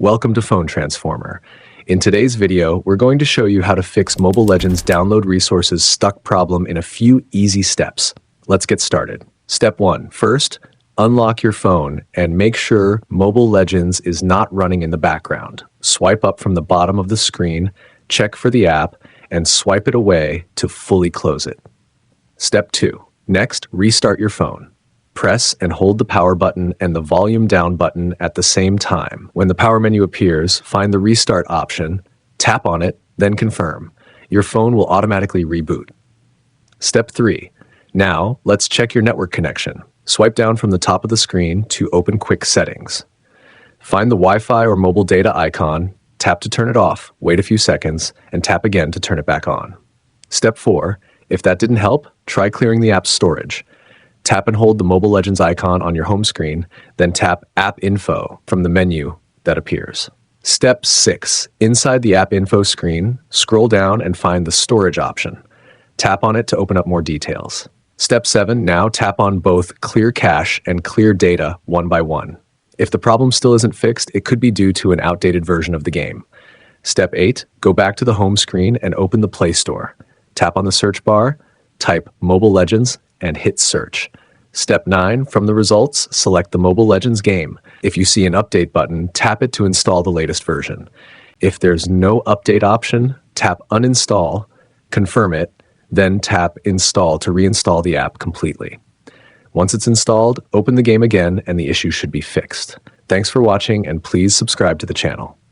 Welcome to Phone Transformer. In today's video, we're going to show you how to fix Mobile Legends download resources stuck problem in a few easy steps. Let's get started. Step 1. First, unlock your phone and make sure Mobile Legends is not running in the background. Swipe up from the bottom of the screen, check for the app, and swipe it away to fully close it. Step 2. Next, restart your phone. Press and hold the power button and the volume down button at the same time. When the power menu appears, find the restart option, tap on it, then confirm. Your phone will automatically reboot. Step 3. Now, let's check your network connection. Swipe down from the top of the screen to open Quick Settings. Find the Wi-Fi or mobile data icon, tap to turn it off, wait a few seconds, and tap again to turn it back on. Step 4. If that didn't help, try clearing the app's storage. Tap and hold the Mobile Legends icon on your home screen, then tap App Info from the menu that appears. Step 6. Inside the App Info screen, scroll down and find the Storage option. Tap on it to open up more details. Step 7. Now tap on both Clear Cache and Clear Data one by one. If the problem still isn't fixed, it could be due to an outdated version of the game. Step 8. Go back to the home screen and open the Play Store. Tap on the search bar, type Mobile Legends, and hit search. Step 9, from the results, select the Mobile Legends game. If you see an update button, tap it to install the latest version. If there's no update option, tap uninstall, confirm it, then tap install to reinstall the app completely. Once it's installed, open the game again and the issue should be fixed. Thanks for watching and please subscribe to the channel.